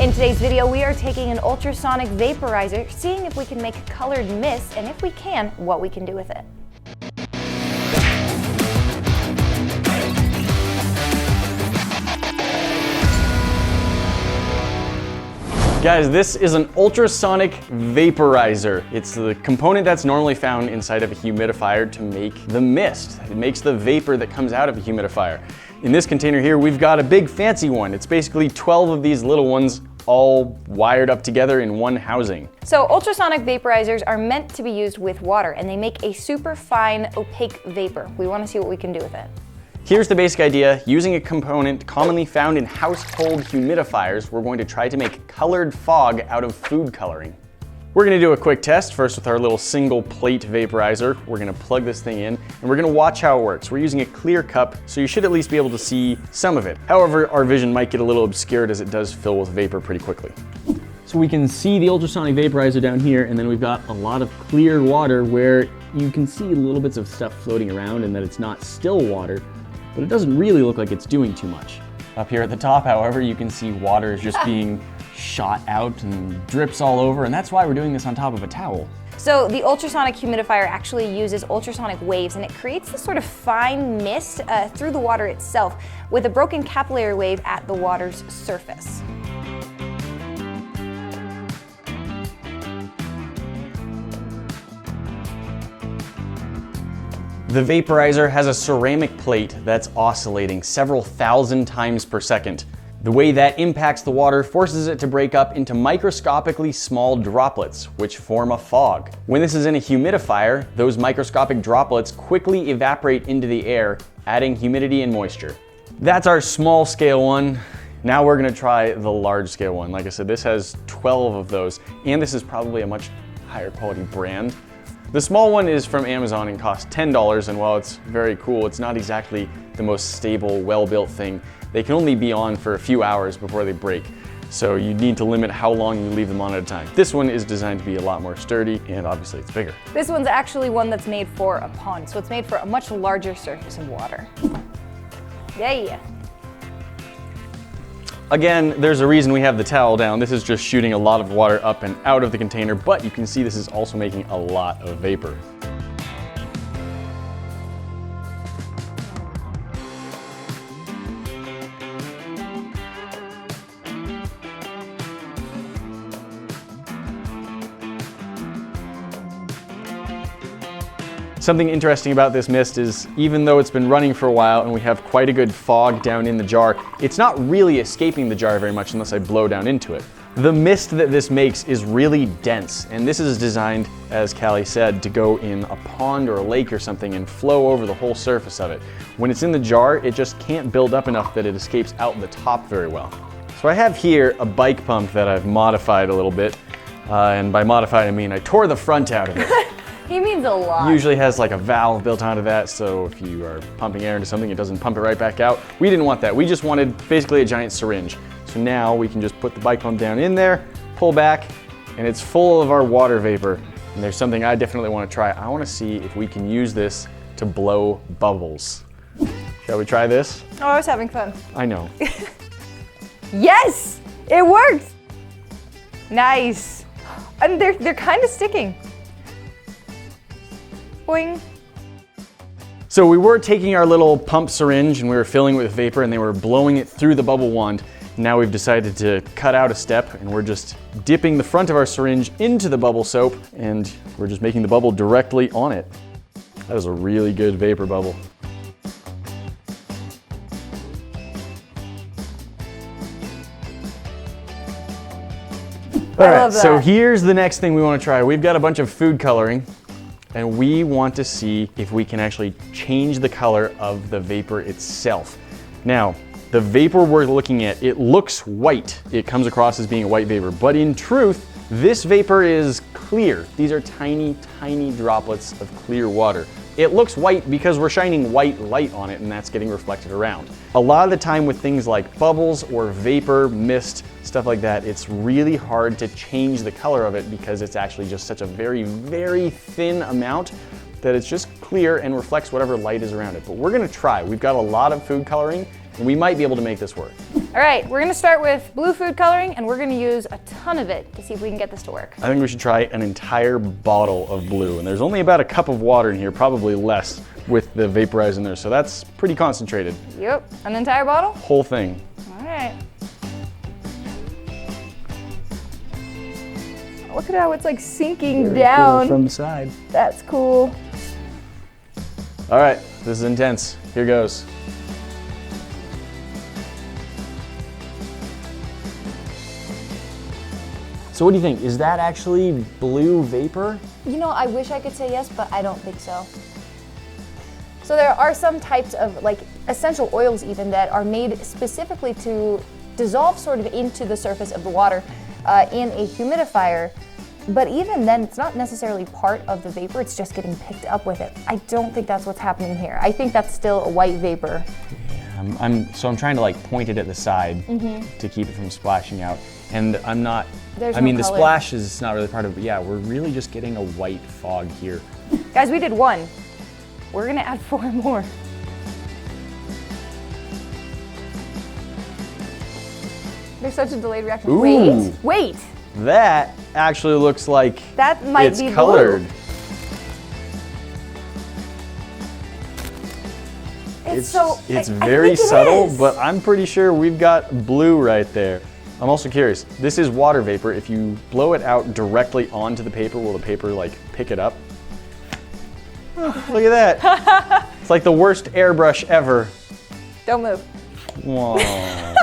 In today's video, we are taking an ultrasonic vaporizer, seeing if we can make colored mist, and if we can, what we can do with it. Guys, this is an ultrasonic vaporizer. It's the component that's normally found inside of a humidifier to make the mist. It makes the vapor that comes out of a humidifier. In this container here, we've got a big fancy one. It's basically 12 of these little ones all wired up together in one housing. So ultrasonic vaporizers are meant to be used with water, and they make a super fine, opaque vapor. We want to see what we can do with it. Here's the basic idea. Using a component commonly found in household humidifiers, we're going to try to make colored fog out of food coloring. We're gonna do a quick test, first with our little single plate vaporizer. We're gonna plug this thing in, and we're gonna watch how it works. We're using a clear cup, so you should at least be able to see some of it. However, our vision might get a little obscured as it does fill with vapor pretty quickly. So we can see the ultrasonic vaporizer down here, and then we've got a lot of clear water where you can see little bits of stuff floating around and that it's not still water, but it doesn't really look like it's doing too much. Up here at the top, however, you can see water is just being shot out and drips all over, and that's why we're doing this on top of a towel. So the ultrasonic humidifier actually uses ultrasonic waves, and it creates this sort of fine mist through the water itself with a broken capillary wave at the water's surface. The vaporizer has a ceramic plate that's oscillating several thousand times per second. The way that impacts the water forces it to break up into microscopically small droplets, which form a fog. When this is in a humidifier, those microscopic droplets quickly evaporate into the air, adding humidity and moisture. That's our small scale one. Now we're gonna try the large scale one. Like I said, this has 12 of those, and this is probably a much higher quality brand. The small one is from Amazon and costs $10, and while it's very cool, it's not exactly the most stable, well-built thing. They can only be on for a few hours before they break, so you need to limit how long you leave them on at a time. This one is designed to be a lot more sturdy, and obviously it's bigger. This one's actually one that's made for a pond, so it's made for a much larger surface of water. Yeah. Again, there's a reason we have the towel down. This is just shooting a lot of water up and out of the container, but you can see this is also making a lot of vapor. Something interesting about this mist is even though it's been running for a while and we have quite a good fog down in the jar, it's not really escaping the jar very much unless I blow down into it. The mist that this makes is really dense, and this is designed, as Callie said, to go in a pond or a lake or something and flow over the whole surface of it. When it's in the jar, it just can't build up enough that it escapes out the top very well. So I have here a bike pump that I've modified a little bit, and by modified I mean I tore the front out of it. He means a lot. Usually has like a valve built onto that, so if you are pumping air into something, it doesn't pump it right back out. We didn't want that. We just wanted basically a giant syringe. So now we can just put the bike pump down in there, pull back, and it's full of our water vapor. And there's something I definitely want to try. I want to see if we can use this to blow bubbles. Shall we try this? Oh, I was having fun. I know. Yes! It worked! Nice. And they're kind of sticking. Boing. So we were taking our little pump syringe and we were filling it with vapor and they were blowing it through the bubble wand. Now we've decided to cut out a step and we're just dipping the front of our syringe into the bubble soap and we're just making the bubble directly on it. That is a really good vapor bubble. All right, so here's the next thing we want to try. We've got a bunch of food coloring, and we want to see if we can actually change the color of the vapor itself. Now, the vapor we're looking at, it looks white. It comes across as being a white vapor, but in truth, this vapor is clear. These are tiny, tiny droplets of clear water. It looks white because we're shining white light on it and that's getting reflected around. A lot of the time with things like bubbles or vapor, mist, stuff like that, it's really hard to change the color of it because it's actually just such a very, very thin amount that it's just clear and reflects whatever light is around it. But we're gonna try. We've got a lot of food coloring and we might be able to make this work. All right, we're gonna start with blue food coloring, and we're gonna use a ton of it to see if we can get this to work. I think we should try an entire bottle of blue, and there's only about a cup of water in here, probably less with the vaporizer in there, so that's pretty concentrated. Yep, an entire bottle? Whole thing. All right. Look at how it's like sinking down. Cool from the side. That's cool. All right, this is intense. Here goes. So what do you think? Is that actually blue vapor? You know, I wish I could say yes, but I don't think so. So there are some types of like essential oils even that are made specifically to dissolve sort of into the surface of the water in a humidifier. But even then, it's not necessarily part of the vapor, it's just getting picked up with it. I don't think that's what's happening here. I think that's still a white vapor. Yeah, I'm trying to like point it at the side to keep it from splashing out. And I'm not, There's I no mean, the color. splash is not really part of it, but yeah, we're really just getting a white fog here. Guys, we did 1. We're gonna add 4 more. There's such a delayed reaction. Ooh. Wait. That actually looks like That might it's be colored. blue. It's I very think it subtle, is. but I'm pretty sure we've got blue right there. I'm also curious, this is water vapor. If you blow it out directly onto the paper, will the paper like pick it up? Oh, look at that. It's like the worst airbrush ever. Don't move. Whoa.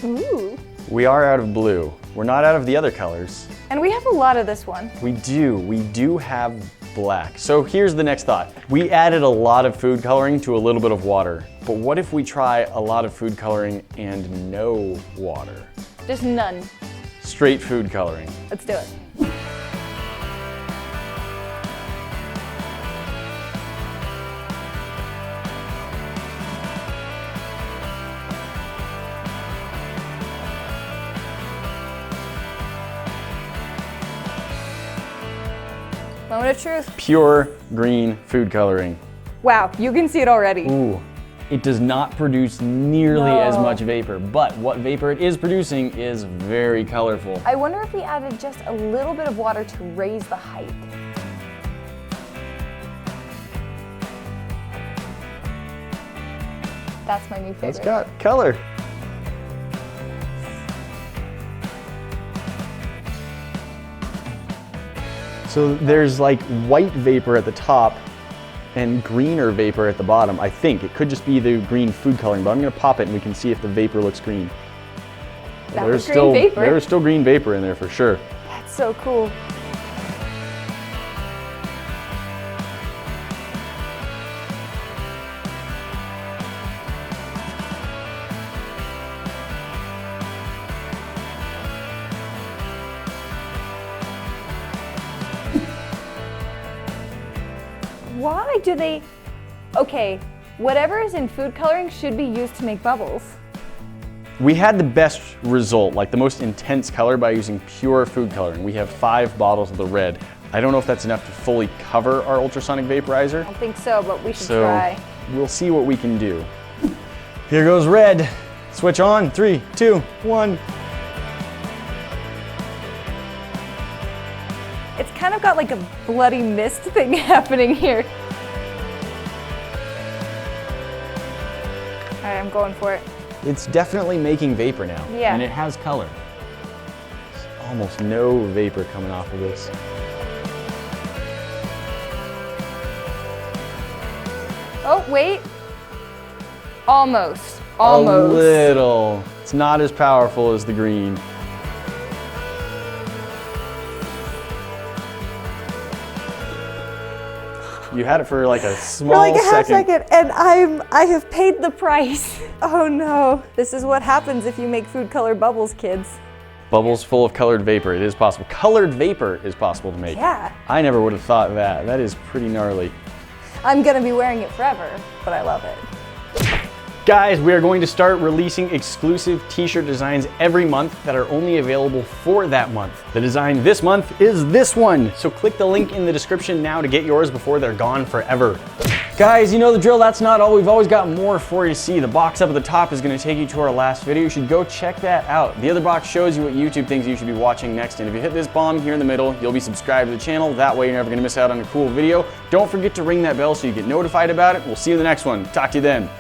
Ooh. We are out of blue. We're not out of the other colors. And we have a lot of this one. We do have black. So here's the next thought. We added a lot of food coloring to a little bit of water, but what if we try a lot of food coloring and no water? Just none. Straight food coloring. Let's do it. Moment of truth. Pure green food coloring. Wow, you can see it already. Ooh, it does not produce nearly as No. much vapor, but what vapor it is producing is very colorful. I wonder if we added just a little bit of water to raise the height. That's my new favorite. It's got color. So there's like white vapor at the top and greener vapor at the bottom. I think it could just be the green food coloring, but I'm gonna pop it and we can see if the vapor looks green. That was green vapor. There's still green vapor in there for sure. That's so cool. Why do they, okay, whatever is in food coloring should be used to make bubbles. We had the best result, like the most intense color by using pure food coloring. We have 5 bottles of the red. I don't know if that's enough to fully cover our ultrasonic vaporizer. I don't think so, but we should So try. we'll see what we can do. Here goes red. Switch on, 3, 2, 1. It's kind of got like a bloody mist thing happening here. All right, I'm going for it. It's definitely making vapor now. Yeah. And it has color. There's almost no vapor coming off of this. Oh, wait. Almost. Almost. A little. It's not as powerful as the green. You had it for like a small For like a half second. second, and I have paid the price. Oh no. This is what happens if you make food color bubbles, kids. Bubbles full of colored vapor. It is possible. Colored vapor is possible to make. Yeah. I never would have thought that. That is pretty gnarly. I'm gonna be wearing it forever, but I love it. Guys, we are going to start releasing exclusive t-shirt designs every month that are only available for that month. The design this month is this one, so click the link in the description now to get yours before they're gone forever. Guys, you know the drill, that's not all. We've always got more for you to see. The box up at the top is going to take you to our last video. You should go check that out. The other box shows you what YouTube thinks you should be watching next, and if you hit this bomb here in the middle, you'll be subscribed to the channel. That way you're never going to miss out on a cool video. Don't forget to ring that bell so you get notified about it. We'll see you in the next one. Talk to you then.